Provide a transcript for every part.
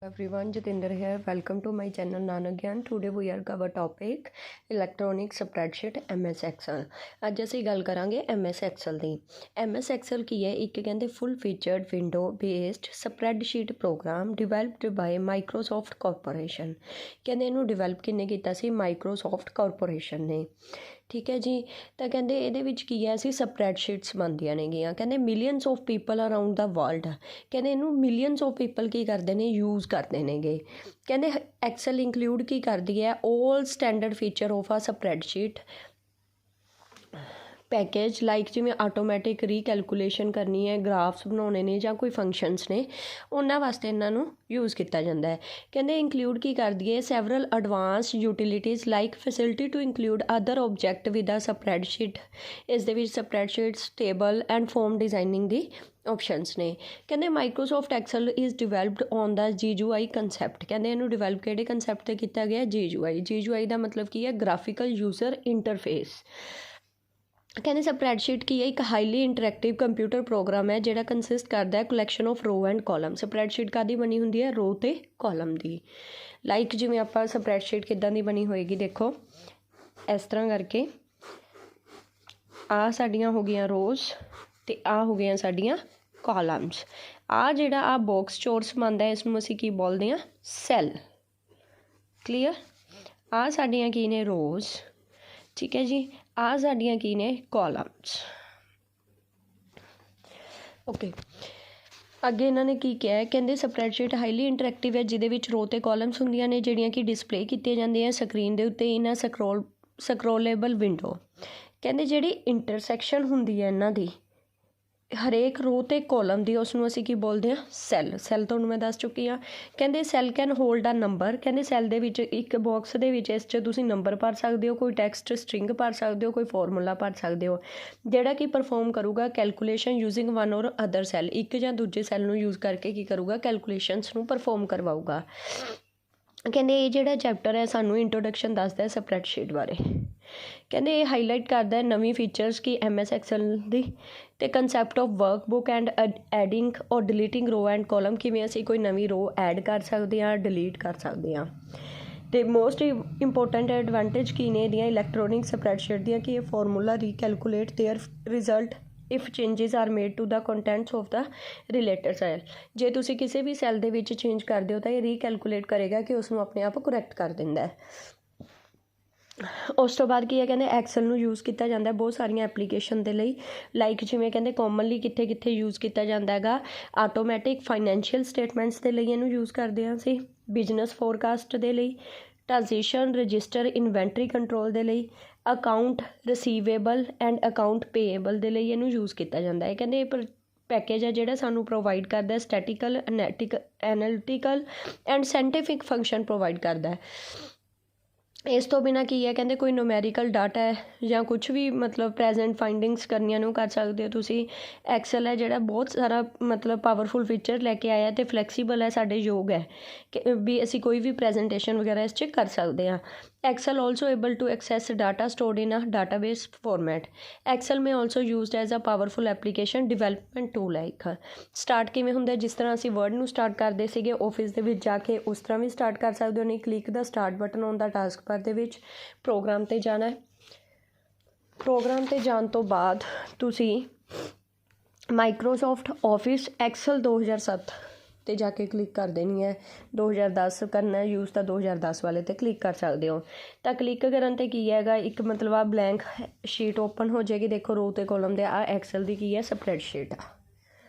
Everyone, Jatinder here. Welcome to my channel Nanak Gyan. Today we are cover topic electronic spreadsheet MS Excel. ਅੱਜ ਅਸੀਂ ਗੱਲ ਕਰਾਂਗੇ MS Excel ਦੀ। MS Excel ਕੀ ਹੈ? ਇੱਕ ਕਹਿੰਦੇ full featured window based spreadsheet program developed by Microsoft corporation. ਕਹਿੰਦੇ ਇਹਨੂੰ develop ਕਿੰਨੇ ਕੀਤਾ ਸੀ? ਮਾਈਕਰੋਸੋਫਟ ਕਾਰਪੋਰੇਸ਼ਨ ਨੇ। ਠੀਕ ਹੈ ਜੀ। ਤਾਂ ਕਹਿੰਦੇ ਇਹਦੇ ਵਿੱਚ ਕੀ ਹੈ, ਅਸੀਂ ਸਪਰੈਡਸ਼ੀਟਸ ਬਣਦੀਆਂ ਨੇਗੀਆਂ। ਕਹਿੰਦੇ millions of people around the world, ਕਹਿੰਦੇ ਇਹਨੂੰ ਮਿਲੀਅਨਸ ਆਫ ਪੀਪਲ ਕੀ ਕਰਦੇ ਨੇ? ਯੂਜ਼ ਕਰਦੇ ਨੇਗੇ। ਕਹਿੰਦੇ ਐਕਸਲ ਇੰਕਲੂਡ ਕੀ ਕਰਦੀ ਹੈ? ਆਲ ਸਟੈਂਡਰਡ ਫੀਚਰ ਆਫ ਆ ਸਪਰੈਡਸ਼ੀਟ ਪੈਕੇਜ ਲਾਈਕ ਜਿਵੇਂ ਆਟੋਮੈਟਿਕ ਰੀਕੈਲਕੂਲੇਸ਼ਨ ਕਰਨੀ ਹੈ, ਗ੍ਰਾਫਸ ਬਣਾਉਣੇ ਨੇ ਜਾਂ ਕੋਈ ਫੰਕਸ਼ਨਸ ਨੇ, ਉਹਨਾਂ ਵਾਸਤੇ ਇਹਨਾਂ ਨੂੰ ਯੂਜ਼ ਕੀਤਾ ਜਾਂਦਾ ਹੈ। ਕਹਿੰਦੇ ਇੰਕਲੂਡ ਕੀ ਕਰਦੀ ਹੈ? Several advance utilities like facility to include other object with a spreadsheet. ਇਸ ਦੇ ਵਿੱਚ spreadsheets, table and form designing ਦੀ ਆਪਸ਼ਨਸ ਨੇ। ਕਹਿੰਦੇ Microsoft Excel is developed on the GUI concept. ਕਹਿੰਦੇ ਇਹਨੂੰ ਡਿਵੈਲਪ ਕਿਹੜੇ ਕੰਸੈਪਟ 'ਤੇ ਕੀਤਾ ਗਿਆ? GUI। GUI ਦਾ ਮਤਲਬ ਕੀ ਹੈ? Graphical user interface. ਕਹਿੰਦੇ ਸਪਰੈਡਸ਼ੀਟ ਕੀ ਹੈ? ਇੱਕ ਹਾਈਲੀ ਇੰਟਰੈਕਟਿਵ ਕੰਪਿਊਟਰ ਪ੍ਰੋਗਰਾਮ ਹੈ ਜਿਹੜਾ ਕੰਸਿਸਟ ਕਰਦਾ ਹੈ ਕਲੈਕਸ਼ਨ ਆਫ ਰੋ ਐਂਡ ਕਾਲਮ। ਸਪਰੈਡਸ਼ੀਟ ਕਾਹਦੀ ਬਣੀ ਹੁੰਦੀ ਹੈ? ਰੋ ਅਤੇ ਕਾਲਮ ਦੀ। ਲਾਈਕ ਜਿਵੇਂ ਆਪਾਂ ਸਪਰੈਡਸ਼ੀਟ ਕਿੱਦਾਂ ਦੀ ਬਣੀ ਹੋਏਗੀ, ਦੇਖੋ ਇਸ ਤਰ੍ਹਾਂ ਕਰਕੇ, ਆਹ ਸਾਡੀਆਂ ਹੋ ਗਈਆਂ ਰੋਜ਼ ਅਤੇ ਆਹ ਹੋ ਗਈਆਂ ਸਾਡੀਆਂ ਕਾਲਮਸ। ਆਹ ਜਿਹੜਾ ਆਹ ਬਾਕਸ ਚੋਰਸ ਬਣਦਾ ਇਸ ਨੂੰ ਅਸੀਂ ਕੀ ਬੋਲਦੇ ਹਾਂ? ਸੈੱਲ। ਕਲੀਅਰ? ਆਹ ਸਾਡੀਆਂ ਕੀ ਨੇ? ਰੋਜ਼। ਠੀਕ ਹੈ ਜੀ। ਆਹ ਸਾਡੀਆਂ ਕੀ ਨੇ? ਕਾਲਮਸ। ਓਕੇ, ਅੱਗੇ ਇਹਨਾਂ ਨੇ ਕੀ ਕਿਹਾ? ਕਹਿੰਦੇ ਸਪਰੈਡਸ਼ੀਟ ਹਾਈਲੀ ਇੰਟਰੈਕਟਿਵ ਹੈ ਜਿਹਦੇ ਵਿੱਚ ਰੋ ਅਤੇ ਕਾਲਮਸ ਹੁੰਦੀਆਂ ਨੇ ਜਿਹੜੀਆਂ ਕਿ ਡਿਸਪਲੇ ਕੀਤੀਆਂ ਜਾਂਦੀਆਂ ਸਕਰੀਨ ਦੇ ਉੱਤੇ ਇਨ ਸਕਰੋਲੇਬਲ ਵਿੰਡੋ। ਕਹਿੰਦੇ ਜਿਹੜੀ ਇੰਟਰਸੈਕਸ਼ਨ ਹੁੰਦੀ ਹੈ ਇਹਨਾਂ ਦੀ ਹਰੇਕ ਰੋ ਅਤੇ ਕਾਲਮ ਦੀ, ਉਸ ਨੂੰ ਅਸੀਂ ਕੀ ਬੋਲਦੇ ਹਾਂ? ਸੈੱਲ। ਸੈੱਲ ਤੁਹਾਨੂੰ ਮੈਂ ਦੱਸ ਚੁੱਕੀ ਹਾਂ। ਕਹਿੰਦੇ ਸੈੱਲ ਕੈਨ ਹੋਲਡ ਆ ਨੰਬਰ। ਕਹਿੰਦੇ ਸੈੱਲ ਦੇ ਵਿੱਚ ਇੱਕ ਬਾਕਸ ਦੇ ਵਿੱਚ ਇਸ 'ਚ ਤੁਸੀਂ ਨੰਬਰ ਭਰ ਸਕਦੇ ਹੋ, ਕੋਈ ਟੈਕਸਟ ਸਟਰਿੰਗ ਭਰ ਸਕਦੇ ਹੋ, ਕੋਈ ਫਾਰਮੂਲਾ ਭਰ ਸਕਦੇ ਹੋ ਜਿਹੜਾ ਕਿ ਪਰਫੋਰਮ ਕਰੂਗਾ ਕੈਲਕੂਲੇਸ਼ਨ ਯੂਜ਼ਿੰਗ ਵਨ ਔਰ ਅਦਰ ਸੈੱਲ। ਇੱਕ ਜਾਂ ਦੂਜੇ ਸੈੱਲ ਨੂੰ ਯੂਜ਼ ਕਰਕੇ ਕੀ ਕਰੂਗਾ? ਕੈਲਕੂਲੇਸ਼ਨਸ ਨੂੰ ਪਰਫੋਰਮ ਕਰਵਾਊਗਾ। ਕਹਿੰਦੇ ਇਹ ਜਿਹੜਾ ਚੈਪਟਰ ਹੈ ਸਾਨੂੰ ਇੰਟਰੋਡਕਸ਼ਨ ਦੱਸਦਾ ਸਪਰੈਡਸ਼ੀਟ ਬਾਰੇ। ਕਹਿੰਦੇ ਇਹ ਹਾਈਲਾਈਟ ਕਰਦਾ ਨਵੀਂ ਫੀਚਰਸ ਕਿ MS ਐਕਸਲ ਦੀ ਅਤੇ concept of work book and adding ਔਰ ਡਿਲੀਟਿੰਗ ਰੋ ਐਂਡ ਕਾਲਮ। ਕਿਵੇਂ ਅਸੀਂ ਕੋਈ ਨਵੀਂ ਰੋ ਐਡ ਕਰ ਸਕਦੇ ਹਾਂ, ਡਿਲੀਟ ਕਰ ਸਕਦੇ ਹਾਂ। ਅਤੇ ਮੋਸਟ ਇੰਪੋਰਟੈਂਟ ਐਡਵਾਂਟੇਜ ਕੀ ਨੇ ਇਹਦੀਆਂ ਇਲੈਕਟ੍ਰੋਨਿਕ ਸਪਰੈਡਸ਼ੀਟ ਦੀਆਂ? ਕਿ ਇਹ formula recalculate their result if changes are made to the contents of the related cell. ਜੇ ਤੁਸੀਂ ਕਿਸੇ ਵੀ ਸੈੱਲ ਦੇ ਵਿੱਚ ਚੇਂਜ ਕਰਦੇ ਹੋ ਤਾਂ ਇਹ ਰੀਕੈਲਕੂਲੇਟ ਕਰੇਗਾ ਕਿ ਉਸ ਨੂੰ ਆਪਣੇ ਆਪ ਕਰੈਕਟ ਕਰ ਦਿੰਦਾ ਹੈ। ਉਸ ਤੋਂ ਬਾਅਦ ਕੀ ਹੈ? ਕਹਿੰਦੇ ਐਕਸਲ ਨੂੰ ਯੂਜ਼ ਕੀਤਾ ਜਾਂਦਾ ਬਹੁਤ ਸਾਰੀਆਂ ਐਪਲੀਕੇਸ਼ਨ ਦੇ ਲਈ। ਲਾਈਕ ਜਿਵੇਂ ਕਹਿੰਦੇ ਕੋਮਨਲੀ ਕਿੱਥੇ ਕਿੱਥੇ ਯੂਜ਼ ਕੀਤਾ ਜਾਂਦਾ ਹੈਗਾ? ਆਟੋਮੈਟਿਕ ਫਾਈਨੈਂਸ਼ੀਅਲ ਸਟੇਟਮੈਂਟਸ ਦੇ ਲਈ ਇਹਨੂੰ ਯੂਜ਼ ਕਰਦੇ ਹਾਂ ਅਸੀਂ, ਬਿਜ਼ਨਸ ਫੋਰਕਾਸਟ ਦੇ ਲਈ, ਟ੍ਰਾਂਜੈਕਸ਼ਨ ਰਜਿਸਟਰ ਇਨਵੈਂਟਰੀ ਕੰਟਰੋਲ ਦੇ ਲਈ, ਅਕਾਊਂਟ ਰਿਸੀਵੇਬਲ ਐਂਡ ਅਕਾਊਂਟ ਪੇਏਬਲ ਦੇ ਲਈ ਇਹਨੂੰ ਯੂਜ਼ ਕੀਤਾ ਜਾਂਦਾ ਹੈ। ਕਹਿੰਦੇ ਇਹ ਪੈਕੇਜ ਹੈ ਜਿਹੜਾ ਸਾਨੂੰ ਪ੍ਰੋਵਾਈਡ ਕਰਦਾ statistical, analytical and scientific function provide ਕਰਦਾ। ਇਸ ਤੋਂ ਬਿਨਾਂ ਕੀ ਹੈ? ਕਹਿੰਦੇ ਕੋਈ ਨੂਮੈਰੀਕਲ ਡਾਟਾ ਹੈ ਜਾਂ ਕੁਛ ਵੀ ਮਤਲਬ ਪ੍ਰੈਜੈਂਟ ਫਾਈਂਡਿੰਗਸ ਕਰਨੀਆਂ ਨੂੰ ਕਰ ਸਕਦੇ ਹੋ ਤੁਸੀਂ। ਐਕਸਲ ਹੈ ਜਿਹੜਾ ਬਹੁਤ ਸਾਰਾ ਮਤਲਬ ਪਾਵਰਫੁਲ ਫੀਚਰ ਲੈ ਕੇ ਆਇਆ ਅਤੇ ਫਲੈਕਸੀਬਲ ਹੈ, ਸਾਡੇ ਯੋਗ ਹੈ ਕਿ ਵੀ ਅਸੀਂ ਕੋਈ ਵੀ ਪ੍ਰੈਜੈਂਟੇਸ਼ਨ ਵਗੈਰਾ ਇਸ 'ਚ ਕਰ ਸਕਦੇ ਹਾਂ। Excel also able to access data stored in a database format. Excel may also used as a powerful application development tool ਹੈ ਇੱਕ। ਸਟਾਰਟ ਕਿਵੇਂ ਹੁੰਦਾ? ਜਿਸ ਤਰ੍ਹਾਂ ਅਸੀਂ ਵਰਡ ਨੂੰ ਸਟਾਰਟ ਕਰਦੇ ਸੀਗੇ ਆਫਿਸ ਦੇ ਵਿੱਚ ਜਾ ਕੇ, ਉਸ ਤਰ੍ਹਾਂ ਵੀ ਸਟਾਰਟ ਕਰ ਸਕਦੇ ਹੋ। ਨਹੀਂ, click the start button on the task ਬਾਰ ਦੇ ਵਿੱਚ ਪ੍ਰੋਗਰਾਮ 'ਤੇ ਜਾਣਾ ਹੈ। ਪ੍ਰੋਗਰਾਮ 'ਤੇ ਜਾਣ ਤੋਂ ਬਾਅਦ ਤੁਸੀਂ ਮਾਈਕਰੋਸੋਫਟ ਆਫਿਸ ਐਕਸਲ 2007 'ਤੇ ਜਾ ਕੇ ਕਲਿੱਕ ਕਰ ਦੇਣੀ ਹੈ। 2010 ਕਰਨਾ ਯੂਜ਼ ਤਾਂ 2010 ਵਾਲੇ 'ਤੇ ਕਲਿੱਕ ਕਰ ਸਕਦੇ ਹੋ। ਤਾਂ ਕਲਿੱਕ ਕਰਨ 'ਤੇ ਕੀ ਹੈਗਾ? ਇੱਕ ਮਤਲਬ ਆ ਬਲੈਂਕ ਸ਼ੀਟ ਓਪਨ ਹੋ ਜਾਏਗੀ। ਦੇਖੋ ਰੋ ਅਤੇ ਕਾਲਮ ਦੇ ਆ ਐਕਸਲ ਦੀ ਕੀ ਹੈ? ਸਪਰੈਡਸ਼ੀਟ ਆ।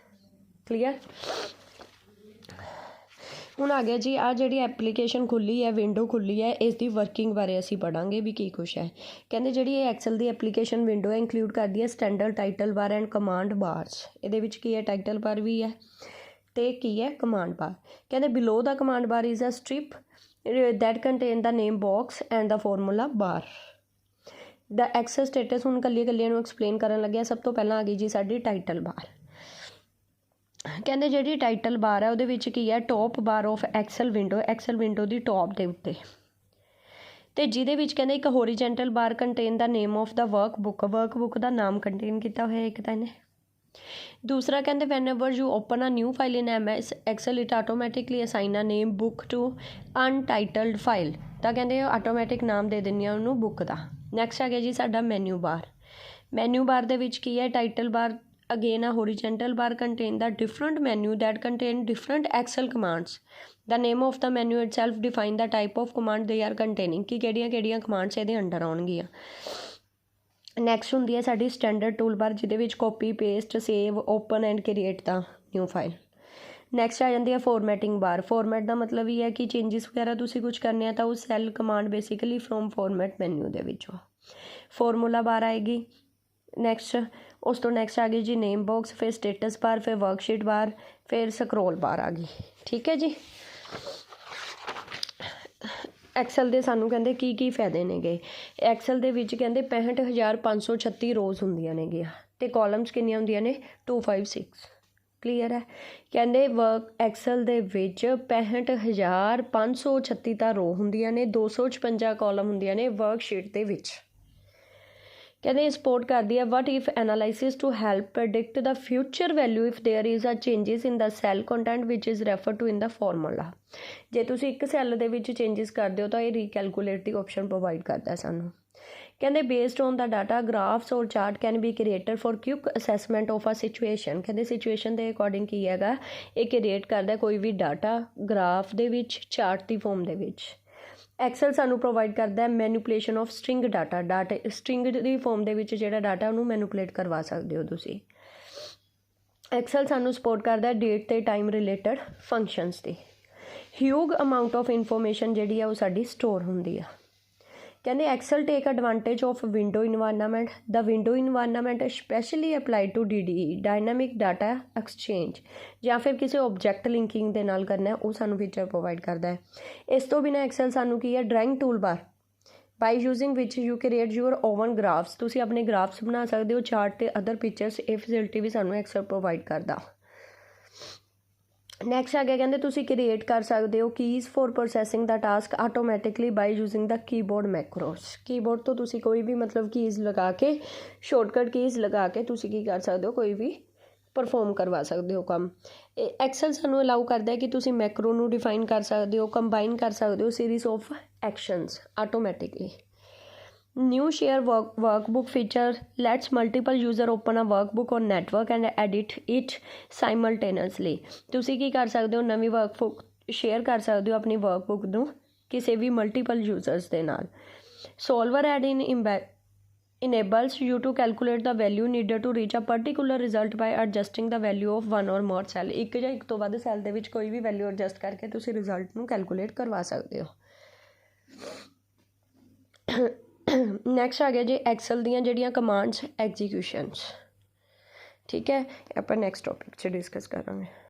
ਕਲੀਅਰ? ਹੁਣ ਆ ਗਿਆ ਜੀ ਆਹ ਜਿਹੜੀ ਐਪਲੀਕੇਸ਼ਨ ਖੁੱਲ੍ਹੀ ਹੈ, ਵਿੰਡੋ ਖੁੱਲ੍ਹੀ ਹੈ, ਇਸ ਦੀ ਵਰਕਿੰਗ ਬਾਰੇ ਅਸੀਂ ਪੜ੍ਹਾਂਗੇ ਵੀ ਕੀ ਕੁਛ ਹੈ। ਕਹਿੰਦੇ ਜਿਹੜੀ ਇਹ ਐਕਸਲ ਦੀ ਐਪਲੀਕੇਸ਼ਨ ਵਿੰਡੋ ਹੈ ਇੰਕਲੂਡ ਕਰਦੀ ਹੈ standard title bar and command bars. ਇਹਦੇ ਵਿੱਚ ਕੀ ਹੈ? ਟਾਈਟਲ ਬਾਰ ਵੀ ਹੈ ਅਤੇ ਕੀ ਹੈ? Command bar. ਕਹਿੰਦੇ below the command bar is a strip that contain the name box and the formula bar. The Excel status ਹੁਣ ਇਕੱਲੀਆਂ ਨੂੰ ਐਕਸਪਲੇਨ ਕਰਨ ਲੱਗਿਆ। ਸਭ ਤੋਂ ਪਹਿਲਾਂ ਆ ਗਈ ਜੀ ਸਾਡੀ ਟਾਈਟਲ ਬਾਰ। ਕਹਿੰਦੇ ਜਿਹੜੀ ਟਾਈਟਲ ਬਾਰ ਹੈ ਉਹਦੇ ਵਿੱਚ ਕੀ ਹੈ? Top bar of Excel window ਦੀ ਟੋਪ ਦੇ ਉੱਤੇ, ਅਤੇ ਜਿਹਦੇ ਵਿੱਚ ਕਹਿੰਦੇ ਇੱਕ horizontal bar contain the name of the workbook ਦਾ ਨਾਮ ਕੰਟੇਨ ਕੀਤਾ ਹੋਇਆ ਇੱਕ ਤਾਂ ਇਹਨੇ। दूसरा कहते whenever you open a new file in MS Excel it automatically assign a name book to untitled file ਤਾਂ ਕਹਿੰਦੇ ਆਟੋਮੈਟਿਕ ਨਾਮ ਦੇ ਦਿੰਦੇ ਆ ਉਹਨੂੰ ਬੁੱਕ ਦਾ। ਨੈਕਸਟ ਆ ਗਿਆ ਜੀ ਸਾਡਾ ਮੈਨੂ ਬਾਰ। ਮੈਨੂ ਬਾਰ ਦੇ ਵਿੱਚ ਕੀ ਹੈ, title bar again a horizontal bar contain the different menu that contain different Excel commands. The name of the menu itself define the type of command they are containing कि ਕਿਹੜੀਆਂ commands ਇਹਦੇ ਅੰਡਰ ਆਉਣਗੀਆਂ। Next ਹੁੰਦੀ ਹੈ ਸਾਡੀ standard tool bar ਜਿਹਦੇ ਵਿੱਚ copy paste save open and create the new file. Next ਆ ਜਾਂਦੀ ਹੈ ਫੋਰਮੈਟਿੰਗ ਬਾਰ। ਫੋਰਮੈਟ ਦਾ ਮਤਲਬ ਇਹ ਹੈ ਕਿ ਚੇਂਜਸ ਵਗੈਰਾ ਤੁਸੀਂ ਕੁਝ ਕਰਨੇ ਆ ਤਾਂ ਉਹ cell command basically from format ਮੈਨੂ ਦੇ ਵਿੱਚੋਂ। ਫਾਰਮੂਲਾ ਬਾਰ ਆਏਗੀ। ਨੈਕਸਟ ਉਸ ਤੋਂ ਨੈਕਸਟ ਆ ਗਈ ਜੀ ਨੇਮ ਬਾਕਸ, ਫਿਰ ਸਟੇਟਸ ਬਾਰ, ਫਿਰ ਵਰਕਸ਼ੀਟ ਬਾਰ, ਫਿਰ ਸਕਰੋਲ ਬਾਰ ਆ ਗਈ। ਠੀਕ ਹੈ ਜੀ। ਐਕਸਲ ਦੇ ਸਾਨੂੰ ਕਹਿੰਦੇ ਕੀ ਫਾਇਦੇ ਨੇਗੇ। ਐਕਸਲ ਦੇ ਵਿੱਚ ਕਹਿੰਦੇ 65,536 ਰੋਜ਼ ਹੁੰਦੀਆਂ ਨੇਗੀਆਂ ਅਤੇ ਕਾਲਮਸ ਕਿੰਨੀਆਂ ਹੁੰਦੀਆਂ ਨੇ 256। ਕਲੀਅਰ ਹੈ। ਕਹਿੰਦੇ ਐਕਸਲ ਦੇ ਵਿੱਚ 65,536 ਤਾਂ ਰੋ ਹੁੰਦੀਆਂ ਨੇ, 256 ਕਾਲਮ ਹੁੰਦੀਆਂ ਨੇ ਵਰਕਸ਼ੀਟ ਦੇ ਵਿੱਚ। ਕਹਿੰਦੇ ਸਪੋਰਟ ਕਰਦੀ ਹੈ what if analysis to help predict the future value if there is a changes in the cell content which is refer to in the formula. ਜੇ ਤੁਸੀਂ ਇੱਕ ਸੈੱਲ ਦੇ ਵਿੱਚ ਚੇਂਜਿਸ ਕਰਦੇ ਹੋ ਤਾਂ ਇਹ ਰੀਕੈਲਕੂਲੇਟ ਦੀ ਆਪਸ਼ਨ ਪ੍ਰੋਵਾਈਡ ਕਰਦਾ ਸਾਨੂੰ। ਕਹਿੰਦੇ based on the data graphs ਔਰ chart can be created for quick assessment of a situation. ਕਹਿੰਦੇ ਸਿਚੁਏਸ਼ਨ ਦੇ ਅਕੋਰਡਿੰਗ ਕੀ ਹੈਗਾ, ਇਹ ਕ੍ਰੀਏਟ ਕਰਦਾ ਕੋਈ ਵੀ ਡਾਟਾ ਗ੍ਰਾਫ ਦੇ ਵਿੱਚ, ਚਾਰਟ ਦੀ ਫੋਰਮ ਦੇ ਵਿੱਚ। ਐਕਸਲ ਸਾਨੂੰ ਪ੍ਰੋਵਾਈਡ ਕਰਦਾ manipulation of string data string the form ਦੇ ਵਿੱਚ ਜਿਹੜਾ ਡਾਟਾ ਉਹਨੂੰ ਮੈਨੂਪੂਲੇਟ ਕਰਵਾ ਸਕਦੇ ਹੋ ਤੁਸੀਂ। ਐਕਸਲ ਸਾਨੂੰ ਸਪੋਰਟ ਕਰਦਾ ਡੇਟ ਅਤੇ ਟਾਈਮ ਰਿਲੇਟਡ ਫੰਕਸ਼ਨਸ ਦੀ। ਹਿਊਗ ਅਮਾਊਂਟ ਆਫ ਇਨਫੋਰਮੇਸ਼ਨ ਜਿਹੜੀ ਆ ਉਹ ਸਾਡੀ ਸਟੋਰ ਹੁੰਦੀ ਆ। ਕਹਿੰਦੇ Excel take advantage of window environment. The window environment specially applied to DDE dynamic data exchange ਜਾਂ ਫਿਰ ਕਿਸੇ ਓਬਜੈਕਟ ਲਿੰਕਿੰਗ ਦੇ ਨਾਲ ਕਰਨਾ, ਉਹ ਸਾਨੂੰ ਫੀਚਰ ਪ੍ਰੋਵਾਈਡ ਕਰਦਾ ਹੈ। ਇਸ ਤੋਂ ਬਿਨਾਂ ਐਕਸਲ ਸਾਨੂੰ ਕੀ ਹੈ drawing tool bar by using which you create your own graphs. ਤੁਸੀਂ ਆਪਣੇ ਗ੍ਰਾਫਸ ਬਣਾ ਸਕਦੇ ਹੋ, ਚਾਰਟ ਅਤੇ ਅਦਰ ਪਿਕਚਰਸ। ਇਹ ਫੈਸਿਲਿਟੀ ਵੀ ਸਾਨੂੰ ਐਕਸਲ ਪ੍ਰੋਵਾਈਡ ਕਰਦਾ। ਨੈਕਸਟ ਆ ਗਿਆ ਕਹਿੰਦੇ ਤੁਸੀਂ ਕ੍ਰੀਏਟ ਕਰ ਸਕਦੇ ਹੋ keys for processing the task automatically by using the keyboard macros. Keyboard ਤੋਂ ਤੁਸੀਂ ਕੋਈ ਵੀ ਮਤਲਬ ਕੀਜ਼ ਲਗਾ ਕੇ, ਸ਼ਾਰਟਕਟ ਕੀਜ਼ ਲਗਾ ਕੇ ਤੁਸੀਂ ਕੀ ਕਰ ਸਕਦੇ ਹੋ, ਕੋਈ ਵੀ ਪਰਫੋਰਮ ਕਰਵਾ ਸਕਦੇ ਹੋ ਕੰਮ। ਐਕਸਲ ਸਾਨੂੰ ਅਲਾਊ ਕਰਦਾ ਹੈ ਕਿ ਤੁਸੀਂ ਮੈਕਰੋ ਨੂੰ ਡਿਫਾਈਨ ਕਰ ਸਕਦੇ ਹੋ, ਕੰਬਾਈਨ ਕਰ ਸਕਦੇ ਹੋ series of actions automatically. New share workbook feature lets multiple user open a workbook on network and edit it simultaneously। ਤੁਸੀਂ ਕੀ ਕਰ ਸਕਦੇ ਹੋ, ਨਵੀਂ ਵਰਕਬੁੱਕ ਸ਼ੇਅਰ ਕਰ ਸਕਦੇ ਹੋ ਆਪਣੀ ਵਰਕਬੁੱਕ ਨੂੰ ਕਿਸੇ ਵੀ ਮਲਟੀਪਲ ਯੂਜ਼ਰਸ ਦੇ ਨਾਲ। Solver add in enables you to calculate the value needed to reach a particular result by adjusting the value of one or more cell। ਇੱਕ ਜਾਂ ਇੱਕ ਤੋਂ ਵੱਧ ਸੈੱਲ ਦੇ ਵਿੱਚ ਕੋਈ ਵੀ ਵੈਲਿਊ ਐਡਜਸਟ ਕਰਕੇ ਤੁਸੀਂ ਰਿਜ਼ਲਟ ਨੂੰ ਕੈਲਕੂਲੇਟ ਕਰਵਾ ਸਕਦੇ ਹੋ। ਨੈਕਸਟ ਆ ਗਿਆ ਜੀ ਐਕਸਲ ਦੀਆਂ ਜਿਹੜੀਆਂ ਕਮਾਂਡਸ ਐਗਜ਼ੀਕਿਊਸ਼ਨਸ। ਠੀਕ ਹੈ, ਆਪਾਂ ਨੈਕਸਟ ਟੌਪਿਕ 'ਚ ਡਿਸਕਸ ਕਰਾਂਗੇ।